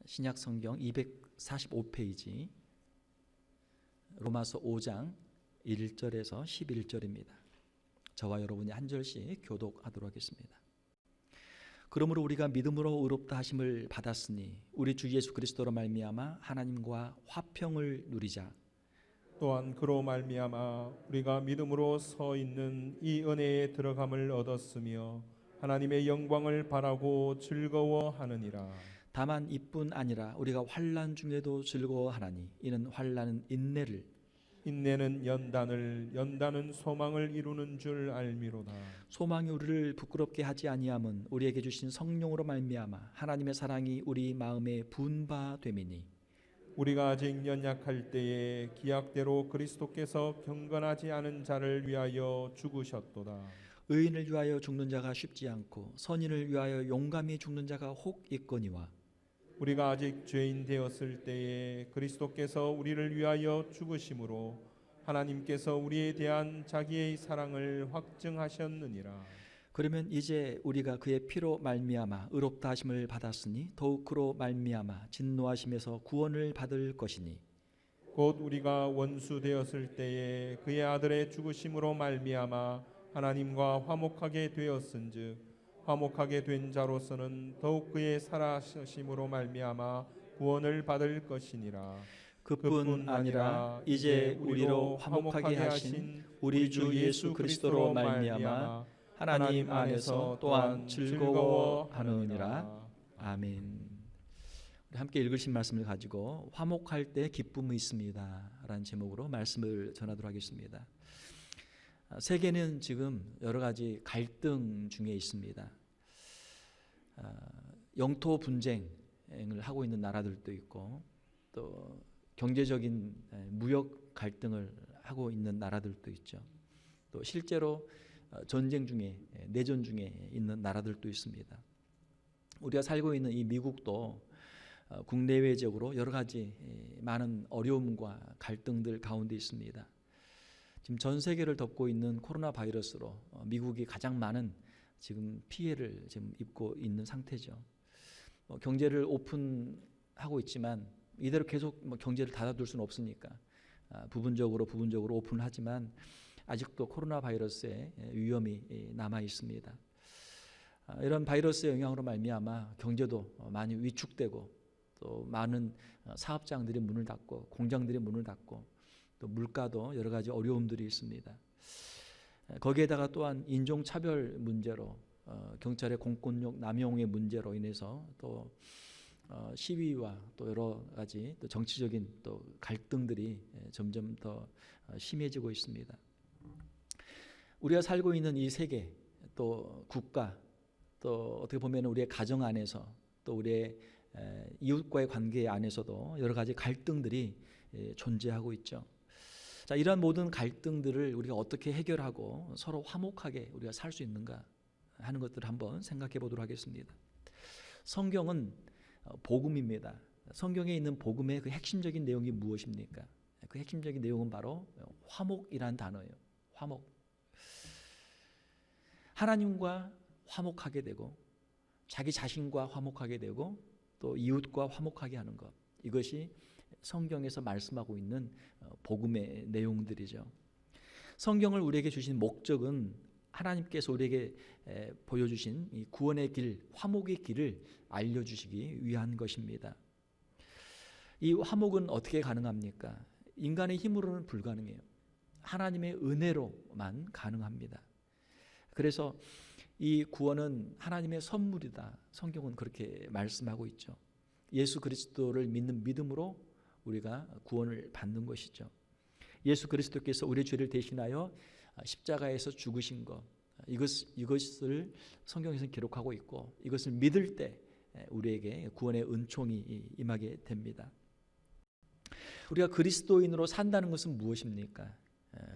신약 성경 245페이지 로마서 5장 1절에서 11절입니다. 저와 여러분이 한 절씩 교독하도록 하겠습니다. 그러므로 우리가 믿음으로 의롭다 하심을 받았으니 우리 주 예수 그리스도로 말미암아 하나님과 화평을 누리자. 또한 그로 말미암아 우리가 믿음으로 서 있는 이 은혜에 들어감을 얻었으며 하나님의 영광을 바라고 즐거워하느니라. 다만 이뿐 아니라 우리가 환난 중에도 즐거워하나니 이는 환난은 인내를, 인내는 연단을, 연단은 소망을 이루는 줄 알미로다. 소망이 우리를 부끄럽게 하지 아니함은 우리에게 주신 성령으로 말미암아 하나님의 사랑이 우리 마음에 부은 바 됨이니. 우리가 아직 연약할 때에 기약대로 그리스도께서 경건하지 않은 자를 위하여 죽으셨도다. 의인을 위하여 죽는 자가 쉽지 않고 선인을 위하여 용감히 죽는 자가 혹 있거니와. 우리가 아직 죄인 되었을 때에 그리스도께서 우리를 위하여 죽으심으로 하나님께서 우리에 대한 자기의 사랑을 확증하셨느니라. 그러면 이제 우리가 그의 피로 말미암아 의롭다 하심을 받았으니 더욱 그로 말미암아 진노하심에서 구원을 받을 것이니. 곧 우리가 원수 되었을 때에 그의 아들의 죽으심으로 말미암아 하나님과 화목하게 되었은즉 화목하게 된 자로서는 더욱 그의 살아심으로 말미암아 구원을 받을 것이니라. 그뿐 아니라 이제 우리로 화목하게 하신 우리 주 예수 그리스도로 말미암아 하나님 안에서 또한 즐거워하느니라. 아멘. 우리 함께 읽으신 말씀을 가지고 화목할 때 기쁨이 있습니다 라는 제목으로 말씀을 전하도록 하겠습니다. 세계는 지금 여러 가지 갈등 중에 있습니다. 영토 분쟁을 하고 있는 나라들도 있고 또 경제적인 무역 갈등을 하고 있는 나라들도 있죠. 또 실제로 전쟁 중에 내전 중에 있는 나라들도 있습니다. 우리가 살고 있는 이 미국도 국내외적으로 여러 가지 많은 어려움과 갈등들 가운데 있습니다. 지금 전 세계를 덮고 있는 코로나 바이러스로 미국이 가장 많은 지금 피해를 지금 입고 있는 상태죠. 경제를 오픈하고 있지만 이대로 계속 경제를 닫아둘 수는 없으니까 부분적으로 오픈을 하지만 아직도 코로나 바이러스의 위험이 남아 있습니다. 이런 바이러스의 영향으로 말미암아 경제도 많이 위축되고 또 많은 사업장들이 문을 닫고 공장들이 문을 닫고 또 물가도 여러 가지 어려움들이 있습니다. 거기에다가 또한 인종차별 문제로 경찰의 공권력 남용의 문제로 인해서 또 시위와 또 여러 가지 또 정치적인 또 갈등들이 점점 더 심해지고 있습니다. 우리가 살고 있는 이 세계 또 국가 또 어떻게 보면 우리의 가정 안에서 또 우리의 이웃과의 관계 안에서도 여러 가지 갈등들이 존재하고 있죠. 자, 이러한 모든 갈등들을 우리가 어떻게 해결하고 서로 화목하게 우리가 살 수 있는가 하는 것들을 한번 생각해 보도록 하겠습니다. 성경은 복음입니다. 성경에 있는 복음의 그 핵심적인 내용이 무엇입니까? 그 핵심적인 내용은 바로 화목이라는 단어예요. 화목. 하나님과 화목하게 되고 자기 자신과 화목하게 되고 또 이웃과 화목하게 하는 것. 이것이 성경에서 말씀하고 있는 복음의 내용들이죠. 성경을 우리에게 주신 목적은 하나님께서 우리에게 보여주신 이 구원의 길, 화목의 길을 알려주시기 위한 것입니다. 이 화목은 어떻게 가능합니까? 인간의 힘으로는 불가능해요. 하나님의 은혜로만 가능합니다. 그래서 이 구원은 하나님의 선물이다. 성경은 그렇게 말씀하고 있죠. 예수 그리스도를 믿는 믿음으로 우리가 구원을 받는 것이죠. 예수 그리스도께서 우리의 죄를 대신하여 십자가에서 죽으신 것, 이것을 성경에서 기록하고 있고 이것을 믿을 때 우리에게 구원의 은총이 임하게 됩니다. 우리가 그리스도인으로 산다는 것은 무엇입니까?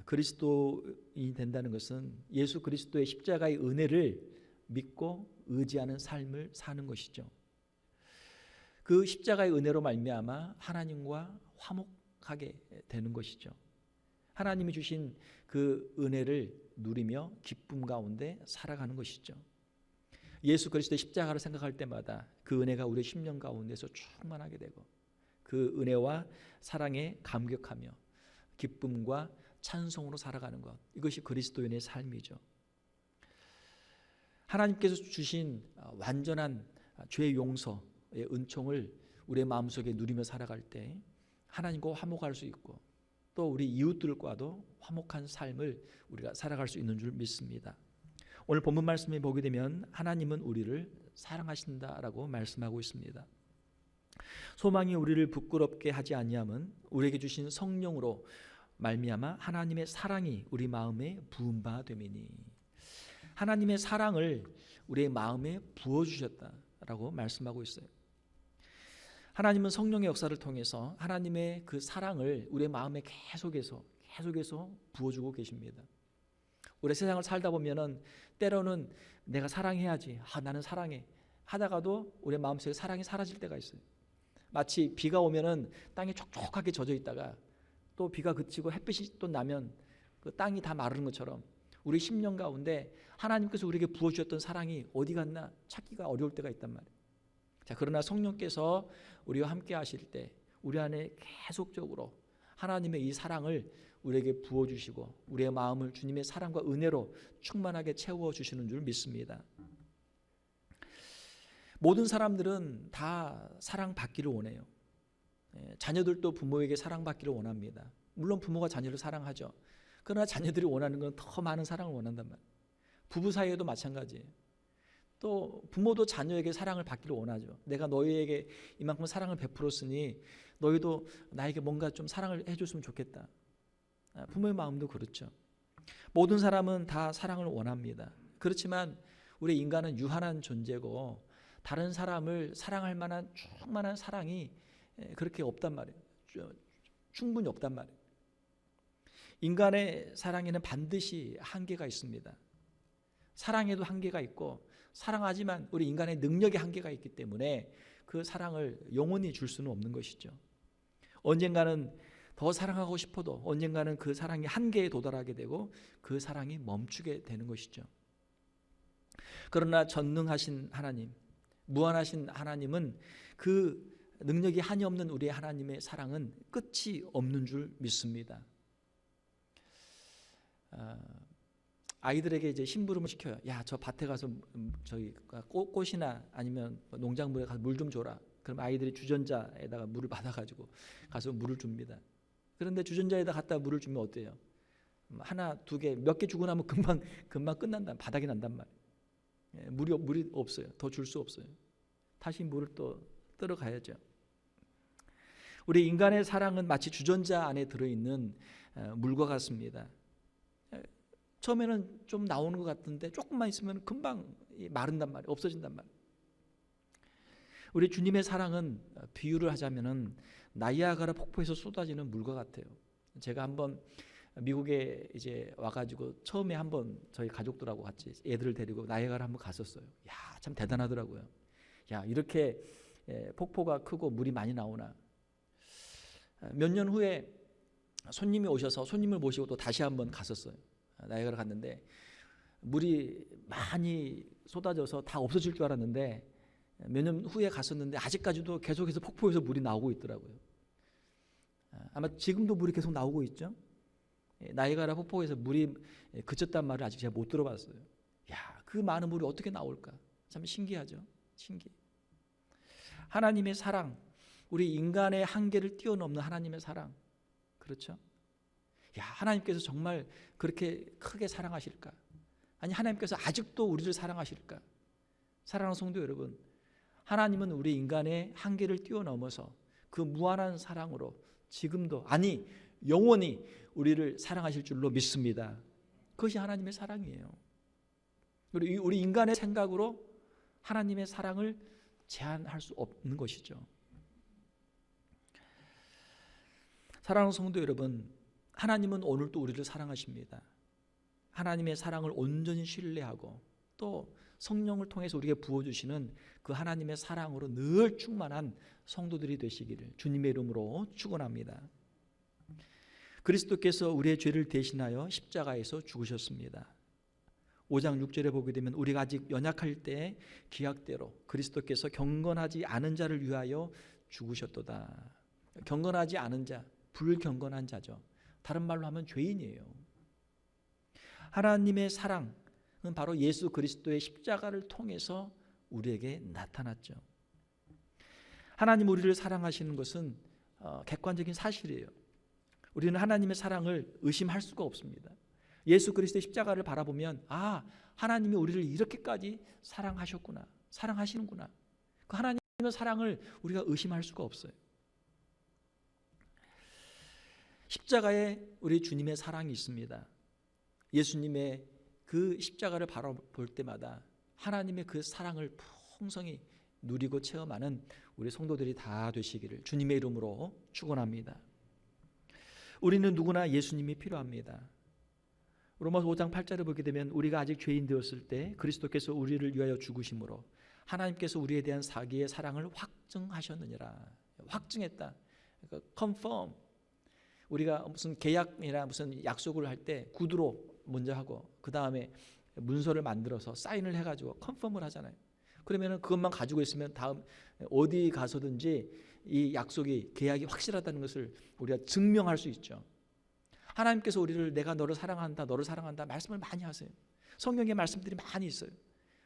그리스도인이 된다는 것은 예수 그리스도의 십자가의 은혜를 믿고 의지하는 삶을 사는 것이죠. 그 십자가의 은혜로 말미암아 하나님과 화목하게 되는 것이죠. 하나님이 주신 그 은혜를 누리며 기쁨 가운데 살아가는 것이죠. 예수 그리스도의 십자가를 생각할 때마다 그 은혜가 우리의 심령 가운데서 충만하게 되고 그 은혜와 사랑에 감격하며 기쁨과 찬송으로 살아가는 것, 이것이 그리스도인의 삶이죠. 하나님께서 주신 완전한 죄 용서의 은총을 우리의 마음속에 누리며 살아갈 때 하나님과 화목할 수 있고 또 우리 이웃들과도 화목한 삶을 우리가 살아갈 수 있는 줄 믿습니다. 오늘 본문 말씀에 보게 되면 하나님은 우리를 사랑하신다라고 말씀하고 있습니다. 소망이 우리를 부끄럽게 하지 아니함은 우리에게 주신 성령으로 말미암아 하나님의 사랑이 우리 마음에 부은 바 됨이니, 하나님의 사랑을 우리의 마음에 부어주셨다라고 말씀하고 있어요. 하나님은 성령의 역사를 통해서 하나님의 그 사랑을 우리의 마음에 계속해서 부어주고 계십니다. 우리 세상을 살다 보면은 때로는 내가 사랑해야지, 나는 사랑해 하다가도 우리 마음속에 사랑이 사라질 때가 있어요. 마치 비가 오면은 땅이 촉촉하게 젖어 있다가 또 비가 그치고 햇빛이 또 나면 그 땅이 다 마르는 것처럼 우리 심령 가운데 하나님께서 우리에게 부어주셨던 사랑이 어디 갔나 찾기가 어려울 때가 있단 말이에요. 자, 그러나 성령께서 우리와 함께 하실 때 우리 안에 계속적으로 하나님의 이 사랑을 우리에게 부어주시고 우리의 마음을 주님의 사랑과 은혜로 충만하게 채워주시는 줄 믿습니다. 모든 사람들은 다 사랑받기를 원해요. 자녀들도 부모에게 사랑받기를 원합니다. 물론 부모가 자녀를 사랑하죠. 그러나 자녀들이 원하는 건 더 많은 사랑을 원한단 말이에요. 부부 사이에도 마찬가지예요. 또 부모도 자녀에게 사랑을 받기를 원하죠. 내가 너희에게 이만큼 사랑을 베풀었으니 너희도 나에게 뭔가 좀 사랑을 해줬으면 좋겠다. 부모의 마음도 그렇죠. 모든 사람은 다 사랑을 원합니다. 그렇지만 우리 인간은 유한한 존재고 다른 사람을 사랑할 만한 충만한 사랑이 그렇게 없단 말이에요. 충분히 없단 말이에요. 인간의 사랑에는 반드시 한계가 있습니다. 사랑에도 한계가 있고 사랑하지만 우리 인간의 능력에 한계가 있기 때문에 그 사랑을 영원히 줄 수는 없는 것이죠. 언젠가는 더 사랑하고 싶어도 언젠가는 그 사랑이 한계에 도달하게 되고 그 사랑이 멈추게 되는 것이죠. 그러나 전능하신 하나님, 무한하신 하나님은 그 능력이 한이 없는 우리 하나님의 사랑은 끝이 없는 줄 믿습니다. 아이들에게 이제 심부름을 시켜요. 야, 저 밭에 가서 저기 꽃이나 아니면 농작물에 가서 물 좀 줘라. 그럼 아이들이 주전자에다가 물을 받아가지고 가서 물을 줍니다. 그런데 주전자에다 갖다 물을 주면 어때요? 하나, 두 개, 몇 개 주고 나면 금방 끝난다. 바닥이 난단 말이에요. 물이 없어요. 더 줄 수 없어요. 다시 물을 또 뜨러 가야죠. 우리 인간의 사랑은 마치 주전자 안에 들어있는 물과 같습니다. 처음에는 좀 나오는 것 같은데 조금만 있으면 금방 마른단 말이에요. 없어진단 말이에요. 우리 주님의 사랑은 비유를 하자면은 나이아가라 폭포에서 쏟아지는 물과 같아요. 제가 한번 미국에 이제 와가지고 처음에 한번 저희 가족들하고 같이 애들을 데리고 나이아가라 한번 갔었어요. 야, 참 대단하더라고요. 야, 이렇게 폭포가 크고 물이 많이 나오나. 몇 년 후에 손님이 오셔서 손님을 모시고 또 다시 한번 갔었어요. 나이아가라 갔는데 물이 많이 쏟아져서 다 없어질 줄 알았는데 몇 년 후에 갔었는데 아직까지도 계속해서 폭포에서 물이 나오고 있더라고요. 아마 지금도 물이 계속 나오고 있죠. 나이아가라 폭포에서 물이 그쳤단 말을 아직 제가 못 들어봤어요. 야, 그 많은 물이 어떻게 나올까? 참 신기하죠. 신기해. 하나님의 사랑, 우리 인간의 한계를 뛰어넘는 하나님의 사랑, 그렇죠? 야, 하나님께서 정말 그렇게 크게 사랑하실까? 아니, 하나님께서 아직도 우리를 사랑하실까? 사랑하는 성도 여러분, 하나님은 우리 인간의 한계를 뛰어넘어서 그 무한한 사랑으로 지금도, 아니 영원히 우리를 사랑하실 줄로 믿습니다. 그것이 하나님의 사랑이에요. 우리 인간의 생각으로 하나님의 사랑을 제한할 수 없는 것이죠. 사랑하는 성도 여러분, 하나님은 오늘도 우리를 사랑하십니다. 하나님의 사랑을 온전히 신뢰하고 또 성령을 통해서 우리에게 부어주시는 그 하나님의 사랑으로 늘 충만한 성도들이 되시기를 주님의 이름으로 축원합니다. 그리스도께서 우리의 죄를 대신하여 십자가에서 죽으셨습니다. 5장 6절에 보게 되면 우리가 아직 연약할 때 기약대로 그리스도께서 경건하지 않은 자를 위하여 죽으셨도다. 경건하지 않은 자, 불경건한 자죠. 다른 말로 하면 죄인이에요. 하나님의 사랑은 바로 예수 그리스도의 십자가를 통해서 우리에게 나타났죠. 하나님 우리를 사랑하시는 것은 객관적인 사실이에요. 우리는 하나님의 사랑을 의심할 수가 없습니다. 예수 그리스도의 십자가를 바라보면 하나님이 우리를 이렇게까지 사랑하셨구나, 사랑하시는구나. 그 하나님의 사랑을 우리가 의심할 수가 없어요. 십자가에 우리 주님의 사랑이 있습니다. 예수님의 그 십자가를 바라볼 때마다 하나님의 그 사랑을 풍성히 누리고 체험하는 우리 성도들이 다 되시기를 주님의 이름으로 축원합니다. 우리는 누구나 예수님이 필요합니다. 로마서 5장 8절을 보게 되면 우리가 아직 죄인 되었을 때 그리스도께서 우리를 위하여 죽으심으로 하나님께서 우리에 대한 사기의 사랑을 확증하셨느니라. 확증했다. 그러니까 confirm. 우리가 무슨 계약이나 무슨 약속을 할 때 구두로 먼저 하고 그 다음에 문서를 만들어서 사인을 해가지고 컨펌을 하잖아요. 그러면은 그것만 가지고 있으면 다음 어디 가서든지 이 약속이 계약이 확실하다는 것을 우리가 증명할 수 있죠. 하나님께서 우리를 내가 너를 사랑한다, 너를 사랑한다 말씀을 많이 하세요. 성경에 말씀들이 많이 있어요.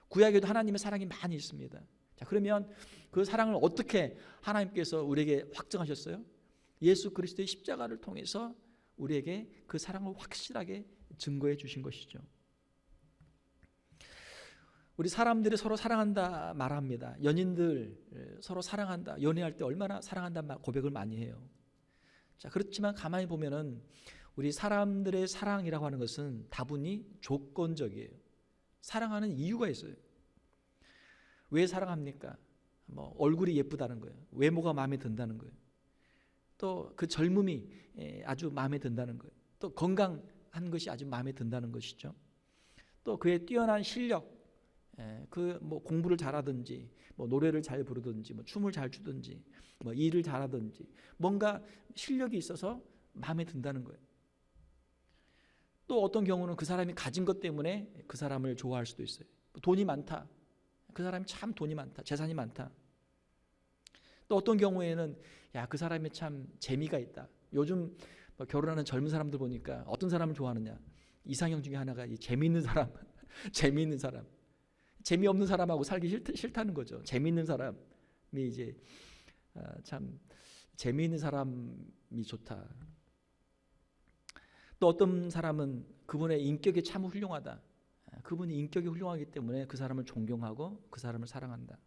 구약에도 하나님의 사랑이 많이 있습니다. 자, 그러면 그 사랑을 어떻게 하나님께서 우리에게 확증하셨어요? 예수 그리스도의 십자가를 통해서 우리에게 그 사랑을 확실하게 증거해 주신 것이죠. 우리 사람들이 서로 사랑한다 말합니다. 연인들 서로 사랑한다, 연애할 때 얼마나 사랑한다 고백을 많이 해요. 자, 그렇지만 가만히 보면은 우리 사람들의 사랑이라고 하는 것은 다분히 조건적이에요. 사랑하는 이유가 있어요. 왜 사랑합니까? 얼굴이 예쁘다는 거예요. 외모가 마음에 든다는 거예요. 또 그 젊음이 아주 마음에 든다는 거예요. 또 건강한 것이 아주 마음에 든다는 것이죠. 또 그의 뛰어난 실력, 공부를 잘하든지 노래를 잘 부르든지 춤을 잘 추든지 일을 잘하든지 뭔가 실력이 있어서 마음에 든다는 거예요. 또 어떤 경우는 그 사람이 가진 것 때문에 그 사람을 좋아할 수도 있어요. 돈이 많다. 그 사람이 참 돈이 많다. 재산이 많다. 또 어떤 경우에는 그 사람이 참 재미가 있다. 요즘 결혼하는 젊은 사람들 보니까 어떤 사람을 좋아하느냐. 이상형 중에 하나가 이 재미있는 사람. 재미있는 사람. 재미없는 사람하고 살기 싫다는 거죠. 재미있는 사람이 이제 참 재미있는 사람이 좋다. 또 어떤 사람은 그분의 인격이 참 훌륭하다. 그분이 인격이 훌륭하기 때문에 그 사람을 존경하고 그 사람을 사랑한다.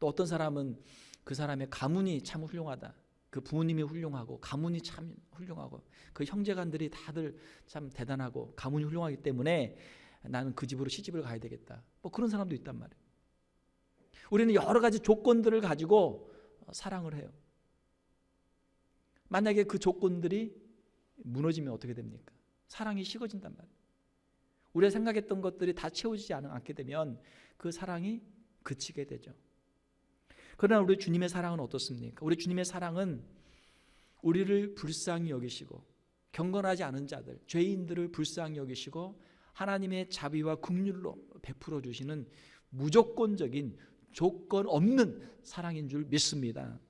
또 어떤 사람은 그 사람의 가문이 참 훌륭하다. 그 부모님이 훌륭하고 가문이 참 훌륭하고 그 형제간들이 다들 참 대단하고 가문이 훌륭하기 때문에 나는 그 집으로 시집을 가야 되겠다. 그런 사람도 있단 말이에요. 우리는 여러 가지 조건들을 가지고 사랑을 해요. 만약에 그 조건들이 무너지면 어떻게 됩니까? 사랑이 식어진단 말이에요. 우리가 생각했던 것들이 다 채워지지 않게 되면 그 사랑이 그치게 되죠. 그러나 우리 주님의 사랑은 어떻습니까? 우리 주님의 사랑은 우리를 불쌍히 여기시고 경건하지 않은 자들, 죄인들을 불쌍히 여기시고 하나님의 자비와 긍휼로 베풀어 주시는 무조건적인 조건 없는 사랑인 줄 믿습니다.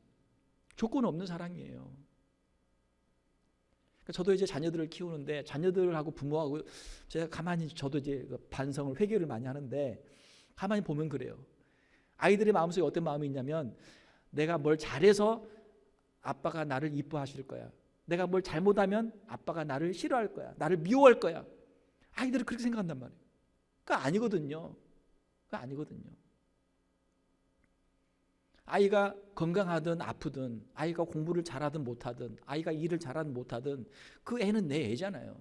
조건 없는 사랑이에요. 저도 이제 자녀들을 키우는데 자녀들하고 부모하고 제가 가만히 저도 이제 반성을 회개를 많이 하는데 가만히 보면 그래요. 아이들의 마음속에 어떤 마음이 있냐면 내가 뭘 잘해서 아빠가 나를 이뻐하실 거야. 내가 뭘 잘못하면 아빠가 나를 싫어할 거야. 나를 미워할 거야. 아이들은 그렇게 생각한단 말이에요. 그거 아니거든요. 그거 아니거든요. 아이가 건강하든 아프든 아이가 공부를 잘하든 못하든 아이가 일을 잘하든 못하든 그 애는 내 애잖아요.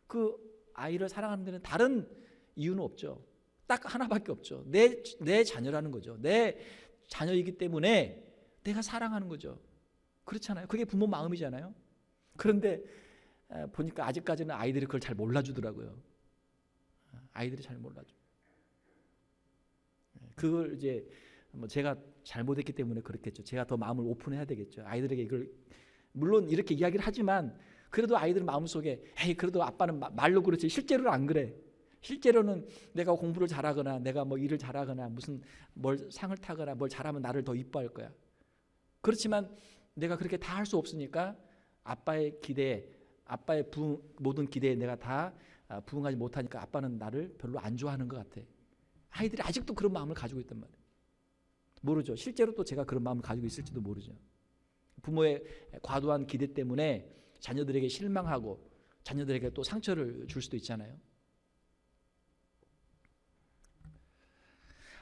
그 아이를 사랑하는 데는 다른 이유는 없죠. 딱 하나밖에 없죠. 내 자녀라는 거죠. 내 자녀이기 때문에 내가 사랑하는 거죠. 그렇잖아요. 그게 부모 마음이잖아요. 그런데 보니까 아직까지는 아이들이 그걸 잘 몰라주더라고요. 아이들이 잘 몰라줘. 그걸 이제 제가 잘못했기 때문에 그렇겠죠. 제가 더 마음을 오픈해야 되겠죠. 아이들에게 이걸 물론 이렇게 이야기를 하지만 그래도 아이들 마음속에 에이 그래도 아빠는 말로 그렇지 실제로는 안 그래. 실제로는 내가 공부를 잘하거나 내가 뭐 일을 잘하거나 무슨 뭘 상을 타거나 뭘 잘하면 나를 더 이뻐할 거야. 그렇지만 내가 그렇게 다 할 수 없으니까 아빠의 기대에, 아빠의 모든 기대에 내가 다 부응하지 못하니까 아빠는 나를 별로 안 좋아하는 것 같아. 아이들이 아직도 그런 마음을 가지고 있단 말이에요. 모르죠. 실제로 또 제가 그런 마음을 가지고 있을지도 모르죠. 부모의 과도한 기대 때문에 자녀들에게 실망하고 자녀들에게 또 상처를 줄 수도 있잖아요.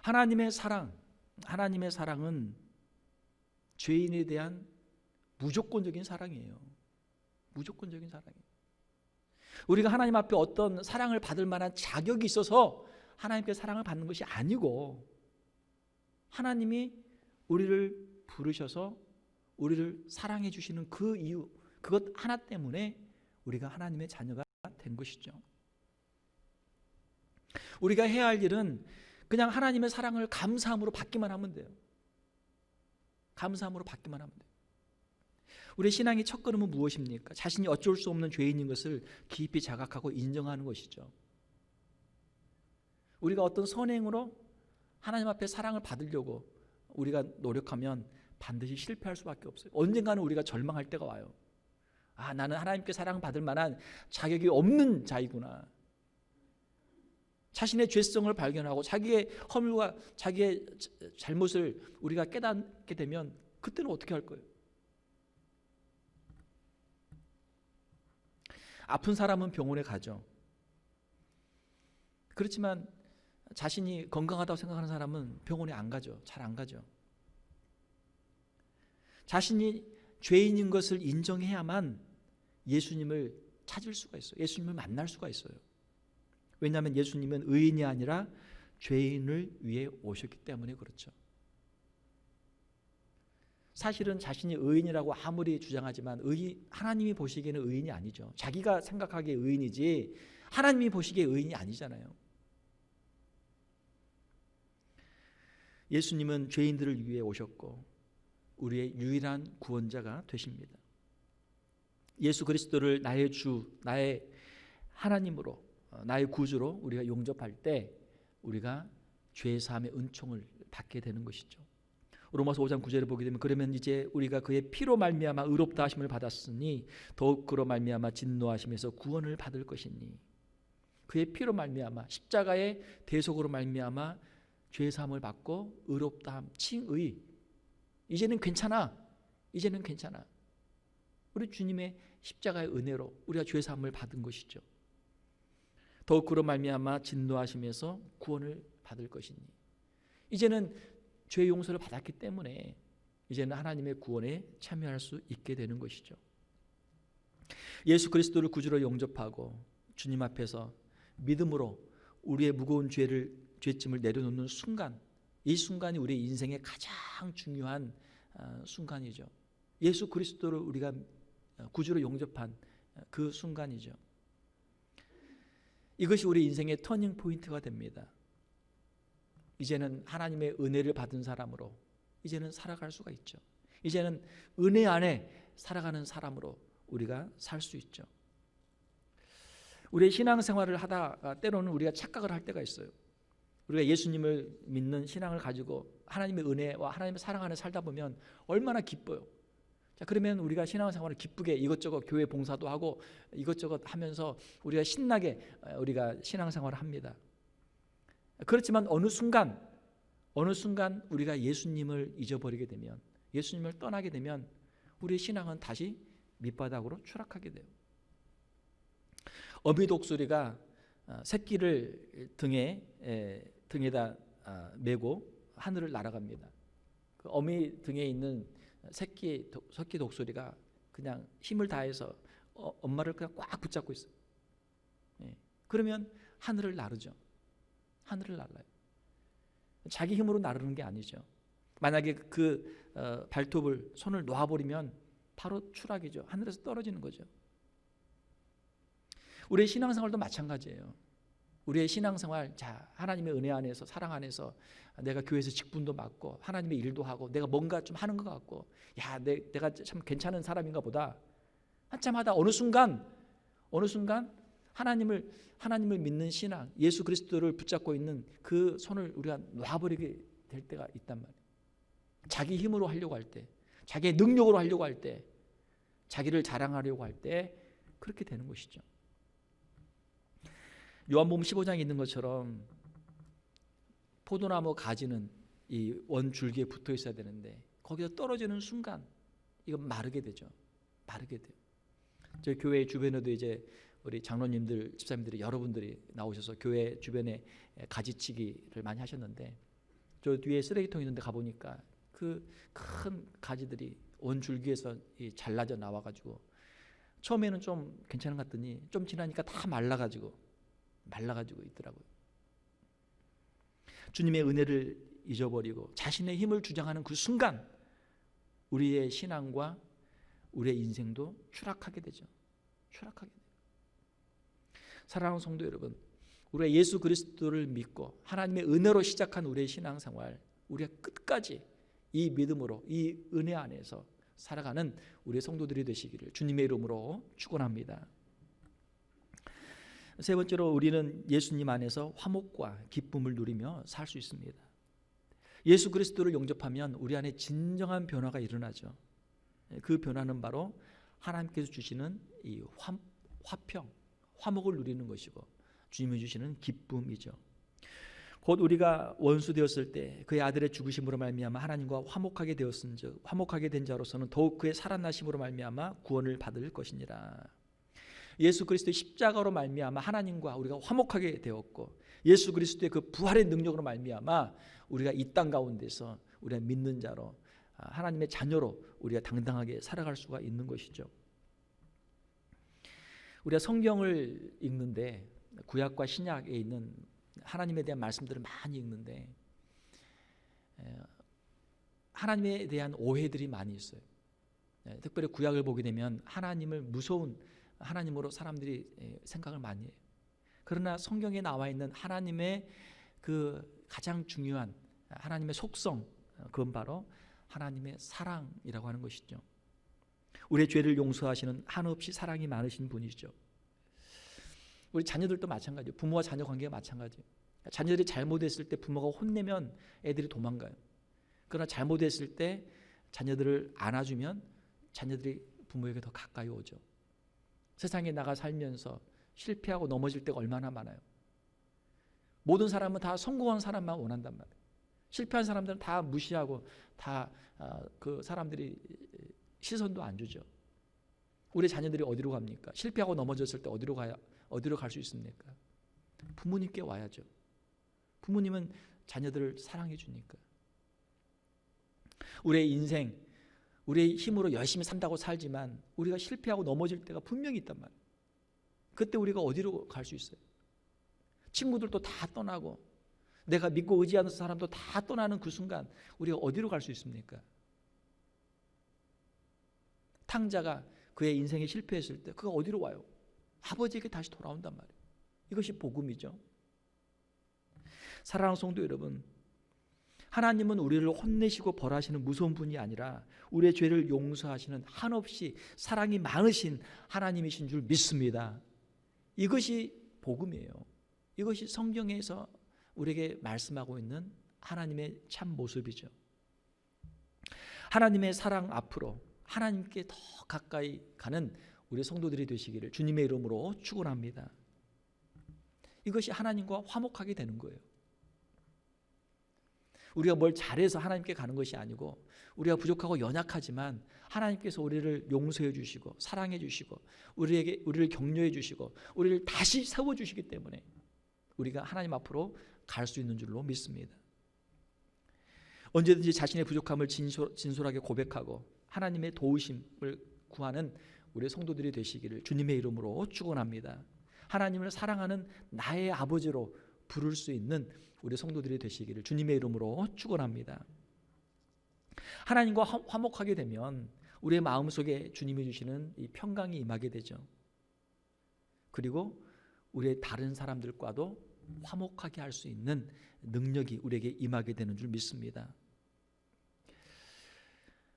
하나님의 사랑은 죄인에 대한 무조건적인 사랑이에요. 무조건적인 사랑이에요. 우리가 하나님 앞에 어떤 사랑을 받을 만한 자격이 있어서 하나님께 사랑을 받는 것이 아니고, 하나님이 우리를 부르셔서 우리를 사랑해 주시는 그 이유, 그것 하나 때문에 우리가 하나님의 자녀가 된 것이죠. 우리가 해야 할 일은 그냥 하나님의 사랑을 감사함으로 받기만 하면 돼요. 감사함으로 받기만 하면 돼요. 우리의 신앙의 첫 걸음은 무엇입니까? 자신이 어쩔 수 없는 죄인인 것을 깊이 자각하고 인정하는 것이죠. 우리가 어떤 선행으로 하나님 앞에 사랑을 받으려고 우리가 노력하면 반드시 실패할 수밖에 없어요. 언젠가는 우리가 절망할 때가 와요. 아, 나는 하나님께 사랑받을 만한 자격이 없는 자이구나. 자신의 죄성을 발견하고 자기의 허물과 자기의 잘못을 우리가 깨닫게 되면 그때는 어떻게 할 거예요? 아픈 사람은 병원에 가죠. 그렇지만 자신이 건강하다고 생각하는 사람은 병원에 안 가죠. 잘 안 가죠. 자신이 죄인인 것을 인정해야만 예수님을 찾을 수가 있어요. 예수님을 만날 수가 있어요. 왜냐하면 예수님은 의인이 아니라 죄인을 위해 오셨기 때문에 그렇죠. 사실은 자신이 의인이라고 아무리 주장하지만 하나님이 보시기에는 의인이 아니죠. 자기가 생각하기에 의인이지 하나님이 보시기에 의인이 아니잖아요. 예수님은 죄인들을 위해 오셨고 우리의 유일한 구원자가 되십니다. 예수 그리스도를 나의 주, 나의 하나님으로, 나의 구주로 우리가 용접할 때 우리가 죄 사함의 은총을 받게 되는 것이죠. 로마서 5장 9절을 보게 되면 그러면 이제 우리가 그의 피로 말미암아 의롭다 하심을 받았으니 더욱 그로 말미암아 진노하심에서 구원을 받을 것이니, 그의 피로 말미암아 십자가의 대속으로 말미암아 죄 사함을 받고 의롭다함, 칭의, 이제는 괜찮아. 이제는 괜찮아. 우리 주님의 십자가의 은혜로 우리가 죄 사함을 받은 것이죠. 더욱 그로 말미암아 진노하심에서 구원을 받을 것이니, 이제는 죄 용서를 받았기 때문에 이제는 하나님의 구원에 참여할 수 있게 되는 것이죠. 예수 그리스도를 구주로 영접하고 주님 앞에서 믿음으로 우리의 무거운 죄짐을 내려놓는 순간, 이 순간이 우리의 인생의 가장 중요한 순간이죠. 예수 그리스도를 우리가 구주로 영접한 그 순간이죠. 이것이 우리 인생의 터닝 포인트가 됩니다. 이제는 하나님의 은혜를 받은 사람으로 이제는 살아갈 수가 있죠. 이제는 은혜 안에 살아가는 사람으로 우리가 살 수 있죠. 우리의 신앙생활을 하다가 때로는 우리가 착각을 할 때가 있어요. 우리가 예수님을 믿는 신앙을 가지고 하나님의 은혜와 하나님의 사랑 안에 살다 보면 얼마나 기뻐요. 자, 그러면 우리가 신앙생활을 기쁘게 이것저것 교회 봉사도 하고 이것저것 하면서 우리가 신나게 우리가 신앙생활을 합니다. 그렇지만 어느 순간 우리가 예수님을 잊어버리게 되면, 예수님을 떠나게 되면 우리의 신앙은 다시 밑바닥으로 추락하게 돼요. 어미 독수리가 새끼를 등에다 메고 하늘을 날아갑니다. 그 어미 등에 있는 새끼 독수리가 그냥 힘을 다해서 엄마를 그냥 꽉 붙잡고 있어요. 그러면 하늘을 나르죠. 하늘을 날아요. 자기 힘으로 나르는 게 아니죠. 만약에 그 발톱을 손을 놓아버리면 바로 추락이죠. 하늘에서 떨어지는 거죠. 우리의 신앙생활도 마찬가지예요. 우리의 신앙생활, 자, 하나님의 은혜 안에서, 사랑 안에서 내가 교회에서 직분도 맡고 하나님의 일도 하고 내가 뭔가 좀 하는 것 같고, 야, 내가 참 괜찮은 사람인가 보다 한참 하다 어느 순간 하나님을 믿는 신앙, 예수 그리스도를 붙잡고 있는 그 손을 우리가 놔버리게 될 때가 있단 말이에요. 자기 힘으로 하려고 할 때, 자기의 능력으로 하려고 할 때, 자기를 자랑하려고 할 때 그렇게 되는 것이죠. 요한복음 15장에 있는 것처럼 포도나무 가지는 이 원줄기에 붙어 있어야 되는데 거기서 떨어지는 순간 이건 마르게 되죠. 마르게 돼요. 저희 교회 주변에도 이제 우리 장로님들, 집사님들이 여러분들이 나오셔서 교회 주변에 가지치기를 많이 하셨는데 저 뒤에 쓰레기통 있는데 가보니까 그 큰 가지들이 원줄기에서 잘라져 나와가지고 처음에는 좀 괜찮은 것 같더니 좀 지나니까 다 말라가지고 있더라고요. 주님의 은혜를 잊어버리고 자신의 힘을 주장하는 그 순간 우리의 신앙과 우리의 인생도 추락하게 되죠. 추락하게 돼요. 사랑하는 성도 여러분, 우리가 예수 그리스도를 믿고 하나님의 은혜로 시작한 우리의 신앙생활, 우리가 끝까지 이 믿음으로 이 은혜 안에서 살아가는 우리의 성도들이 되시기를 주님의 이름으로 축원합니다. 세 번째로 우리는 예수님 안에서 화목과 기쁨을 누리며 살 수 있습니다. 예수 그리스도를 영접하면 우리 안에 진정한 변화가 일어나죠. 그 변화는 바로 하나님께서 주시는 이 화평, 화목을 누리는 것이고 주님이 주시는 기쁨이죠. 곧 우리가 원수 되었을 때 그의 아들의 죽으심으로 말미암아 하나님과 화목하게 되었은즉 화목하게 된 자로서는 더욱 그의 살아나심으로 말미암아 구원을 받을 것이니라. 예수 그리스도의 십자가로 말미암아 하나님과 우리가 화목하게 되었고 예수 그리스도의 그 부활의 능력으로 말미암아 우리가 이 땅 가운데서 우리가 믿는 자로 하나님의 자녀로 우리가 당당하게 살아갈 수가 있는 것이죠. 우리가 성경을 읽는데 구약과 신약에 있는 하나님에 대한 말씀들을 많이 읽는데 하나님에 대한 오해들이 많이 있어요. 특별히 구약을 보게 되면 하나님을 무서운 하나님으로 사람들이 생각을 많이 해요. 그러나 성경에 나와 있는 하나님의 그 가장 중요한 하나님의 속성, 그건 바로 하나님의 사랑이라고 하는 것이죠. 우리의 죄를 용서하시는 한없이 사랑이 많으신 분이죠. 우리 자녀들도 마찬가지예요. 부모와 자녀 관계가 마찬가지예요. 자녀들이 잘못했을 때 부모가 혼내면 애들이 도망가요. 그러나 잘못했을 때 자녀들을 안아주면 자녀들이 부모에게 더 가까이 오죠. 세상에 나가 살면서 실패하고 넘어질 때가 얼마나 많아요. 모든 사람은 다 성공한 사람만 원한단 말이에요. 실패한 사람들은 다 무시하고 다 그 사람들이 시선도 안 주죠. 우리 자녀들이 어디로 갑니까? 실패하고 넘어졌을 때 어디로 갈 수 있습니까? 부모님께 와야죠. 부모님은 자녀들을 사랑해 주니까. 우리의 인생, 우리의 힘으로 열심히 산다고 살지만 우리가 실패하고 넘어질 때가 분명히 있단 말이에요. 그때 우리가 어디로 갈 수 있어요? 친구들도 다 떠나고 내가 믿고 의지하는 사람도 다 떠나는 그 순간 우리가 어디로 갈 수 있습니까? 탕자가 그의 인생에 실패했을 때 그가 어디로 와요? 아버지에게 다시 돌아온단 말이에요. 이것이 복음이죠. 사랑하는 성도 여러분, 하나님은 우리를 혼내시고 벌하시는 무서운 분이 아니라 우리의 죄를 용서하시는 한없이 사랑이 많으신 하나님이신 줄 믿습니다. 이것이 복음이에요. 이것이 성경에서 우리에게 말씀하고 있는 하나님의 참 모습이죠. 하나님의 사랑 앞으로 하나님께 더 가까이 가는 우리 성도들이 되시기를 주님의 이름으로 축원합니다. 이것이 하나님과 화목하게 되는 거예요. 우리가 뭘 잘해서 하나님께 가는 것이 아니고 우리가 부족하고 연약하지만 하나님께서 우리를 용서해 주시고 사랑해 주시고 우리를 격려해 주시고 우리를 다시 세워 주시기 때문에 우리가 하나님 앞으로 갈 수 있는 줄로 믿습니다. 언제든지 자신의 부족함을 진솔하게 고백하고 하나님의 도우심을 구하는 우리 성도들이 되시기를 주님의 이름으로 축원합니다. 하나님을 사랑하는 나의 아버지로 부를 수 있는 우리 성도들이 되시기를 주님의 이름으로 축원합니다. 하나님과 화목하게 되면 우리의 마음속에 주님이 주시는 이 평강이 임하게 되죠. 그리고 우리의 다른 사람들과도 화목하게 할 수 있는 능력이 우리에게 임하게 되는 줄 믿습니다.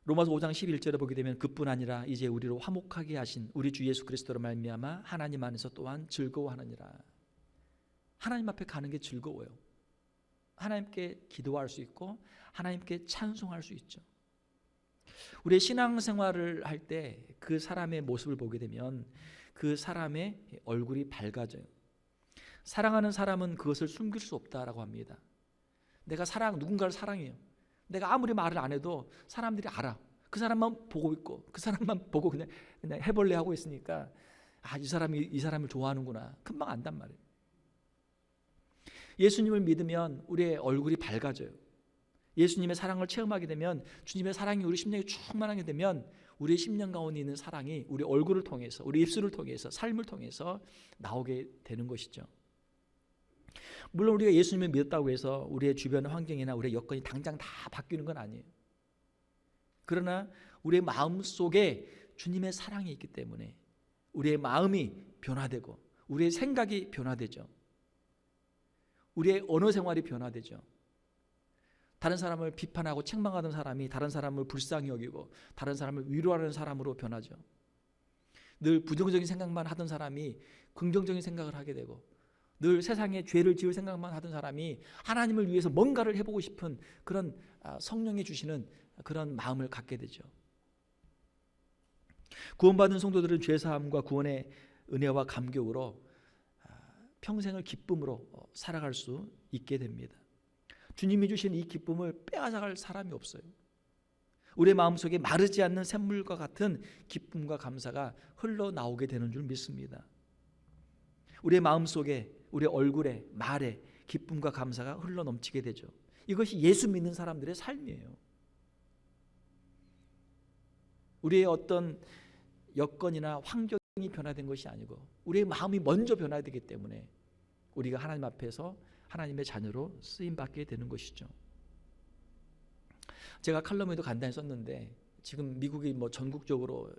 로마서 5장 11절에 보게 되면 그뿐 아니라 이제 우리로 화목하게 하신 우리 주 예수 그리스도로 말미암아 하나님 안에서 또한 즐거워하느니라. 하나님 앞에 가는 게 즐거워요. 하나님께 기도할 수 있고 하나님께 찬송할 수 있죠. 우리의 신앙생활을 할 때 그 사람의 모습을 보게 되면 그 사람의 얼굴이 밝아져요. 사랑하는 사람은 그것을 숨길 수 없다라고 합니다. 내가 누군가를 사랑해요. 내가 아무리 말을 안 해도 사람들이 알아. 그 사람만 보고 있고 그 사람만 보고 그냥 해볼래 하고 있으니까 이 사람을 좋아하는구나. 금방 안단 말이에요. 예수님을 믿으면 우리의 얼굴이 밝아져요. 예수님의 사랑을 체험하게 되면, 주님의 사랑이 우리 심령에 충만하게 되면 우리의 심령 가운데 있는 사랑이 우리 얼굴을 통해서, 우리 입술을 통해서, 삶을 통해서 나오게 되는 것이죠. 물론 우리가 예수님을 믿었다고 해서 우리의 주변 환경이나 우리의 여건이 당장 다 바뀌는 건 아니에요. 그러나 우리의 마음 속에 주님의 사랑이 있기 때문에 우리의 마음이 변화되고 우리의 생각이 변화되죠. 우리의 언어 생활이 변화되죠. 다른 사람을 비판하고 책망하던 사람이 다른 사람을 불쌍히 여기고 다른 사람을 위로하는 사람으로 변하죠. 늘 부정적인 생각만 하던 사람이 긍정적인 생각을 하게 되고, 늘 세상에 죄를 지을 생각만 하던 사람이 하나님을 위해서 뭔가를 해보고 싶은 그런 성령이 주시는 그런 마음을 갖게 되죠. 구원받은 성도들은 죄사함과 구원의 은혜와 감격으로 평생을 기쁨으로 살아갈 수 있게 됩니다. 주님이 주신 이 기쁨을 빼앗아갈 사람이 없어요. 우리의 마음속에 마르지 않는 샘물과 같은 기쁨과 감사가 흘러나오게 되는 줄 믿습니다. 우리의 마음속에, 우리의 얼굴에, 말에 기쁨과 감사가 흘러넘치게 되죠. 이것이 예수 믿는 사람들의 삶이에요. 우리의 어떤 여건이나 환경이 변화된 것이 아니고 우리의 마음이 먼저 변화되기 때문에 우리가 하나님 앞에서 하나님의 자녀로 쓰임받게 되는 것이죠. 제가 칼럼에도 간단히 썼는데, 지금 미국이 전국적으로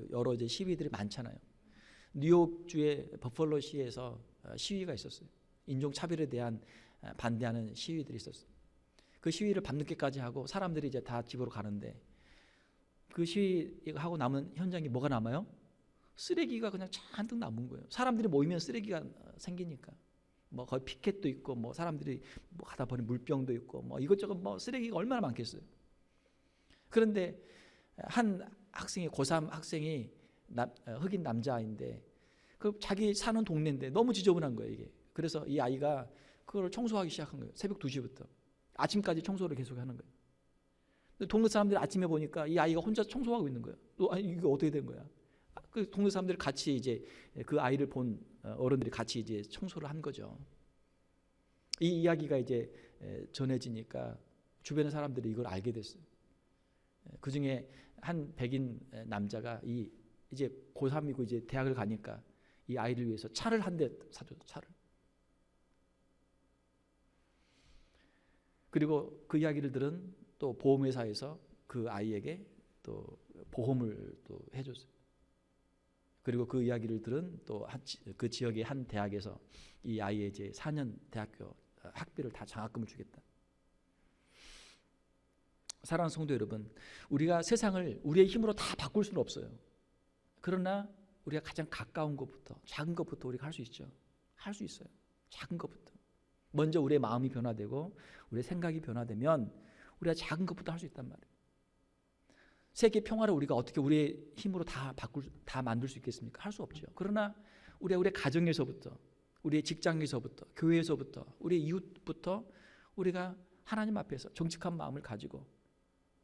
여러 이제 시위들이 많잖아요. 뉴욕주의 버펄로시에서 시위가 있었어요. 인종차별에 대한 반대하는 시위들이 있었어요. 그 시위를 밤늦게까지 하고 사람들이 이제 다 집으로 가는데, 그 시위하고 남은 현장에 뭐가 남아요? 쓰레기가 그냥 잔뜩 남은 거예요. 사람들이 모이면 쓰레기가 생기니까. 거기 피켓도 있고 사람들이 가다 버린 물병도 있고 이것저것 쓰레기가 얼마나 많겠어요. 그런데 한 학생이, 고3 학생이 흑인 남자인데 자기 사는 동네인데 너무 지저분한 거예요, 이게. 그래서 이 아이가 그걸 청소하기 시작한 거예요. 새벽 2시부터 아침까지 청소를 계속 하는 거예요. 근데 동네 사람들이 아침에 보니까 이 아이가 혼자 청소하고 있는 거예요. 이게 어떻게 된 거야? 그 동네 사람들이 같이 이제 그 아이를 본 어른들이 같이 이제 청소를 한 거죠. 이 이야기가 이제 전해지니까 주변의 사람들이 이걸 알게 됐어요. 그 중에 한 백인 남자가 이제 고3이고 이제 대학을 가니까 이 아이를 위해서 차를 한 대 사줬어요. 차를. 그리고 그 이야기를 들은 또 보험회사에서 그 아이에게 또 보험을 또 해줬어요. 그리고 그 이야기를 들은 또 그 지역의 한 대학에서 이 아이의 이제 4년 대학교 학비를 다 장학금을 주겠다. 사랑하는 성도 여러분, 우리가 세상을 우리의 힘으로 다 바꿀 수는 없어요. 그러나 우리가 가장 가까운 것부터, 작은 것부터 우리가 할 수 있죠. 할 수 있어요. 작은 것부터. 먼저 우리의 마음이 변화되고 우리의 생각이 변화되면 우리가 작은 것부터 할 수 있단 말이에요. 세계 평화를 우리가 어떻게 우리의 힘으로 다 만들 수 있겠습니까? 할 수 없죠. 그러나 우리의 가정에서부터, 우리의 직장에서부터, 교회에서부터, 우리의 이웃부터 우리가 하나님 앞에서 정직한 마음을 가지고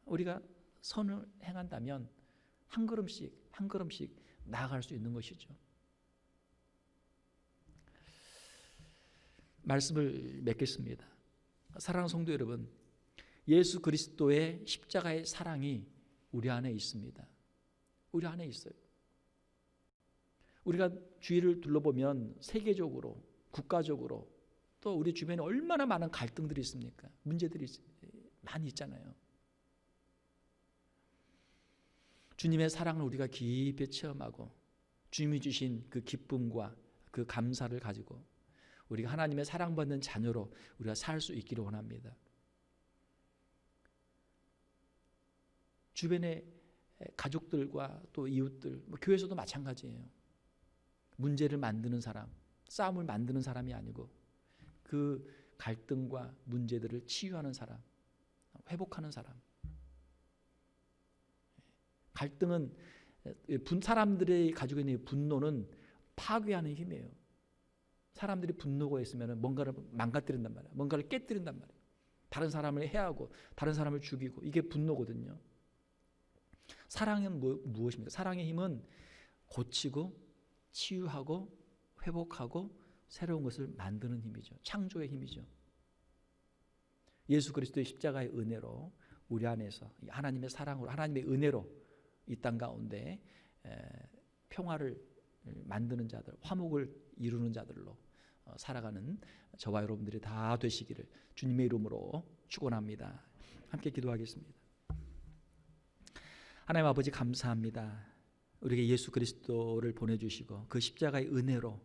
우리가 선을 행한다면 한 걸음씩 한 걸음씩 나아갈 수 있는 것이죠. 말씀을 맺겠습니다. 사랑하는 성도 여러분, 예수 그리스도의 십자가의 사랑이 우리 안에 있습니다. 우리 안에 있어요. 우리가 주위를 둘러보면 세계적으로, 국가적으로 또 우리 주변에 얼마나 많은 갈등들이 있습니까? 문제들이 많이 있잖아요. 주님의 사랑을 우리가 깊이 체험하고 주님이 주신 그 기쁨과 그 감사를 가지고 우리가 하나님의 사랑받는 자녀로 우리가 살 수 있기를 원합니다. 주변의 가족들과 또 이웃들, 교회에서도 마찬가지예요. 문제를 만드는 사람, 싸움을 만드는 사람이 아니고 그 갈등과 문제들을 치유하는 사람, 회복하는 사람. 갈등은 사람들이 가지고 있는 분노는 파괴하는 힘이에요. 사람들이 분노가 있으면 뭔가를 망가뜨린단 말이에요. 뭔가를 깨뜨린단 말이에요. 다른 사람을 해하고 다른 사람을 죽이고, 이게 분노거든요. 사랑은 무엇입니까? 사랑의 힘은 고치고 치유하고 회복하고 새로운 것을 만드는 힘이죠. 창조의 힘이죠. 예수 그리스도의 십자가의 은혜로 우리 안에서 하나님의 사랑으로, 하나님의 은혜로 이 땅 가운데 평화를 만드는 자들, 화목을 이루는 자들로 살아가는 저와 여러분들이 다 되시기를 주님의 이름으로 축원합니다. 함께 기도하겠습니다. 하나님 아버지, 감사합니다. 우리에게 예수 그리스도를 보내주시고 그 십자가의 은혜로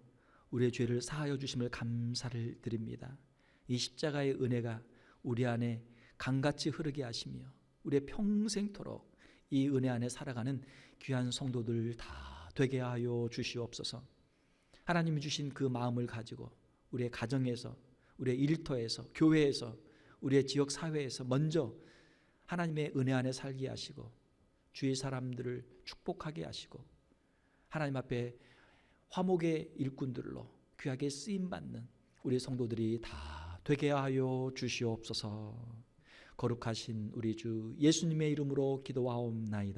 우리의 죄를 사하여 주심을 감사를 드립니다. 이 십자가의 은혜가 우리 안에 강같이 흐르게 하시며 우리의 평생토록 이 은혜 안에 살아가는 귀한 성도들 다 되게 하여 주시옵소서. 하나님이 주신 그 마음을 가지고 우리의 가정에서, 우리의 일터에서, 교회에서, 우리의 지역 사회에서 먼저 하나님의 은혜 안에 살게 하시고 주의 사람들을 축복하게 하시고 하나님 앞에 화목의 일꾼들로 귀하게 쓰임받는 우리 성도들이 다 되게 하여 주시옵소서. 거룩하신 우리 주 예수님의 이름으로 기도하옵나이다.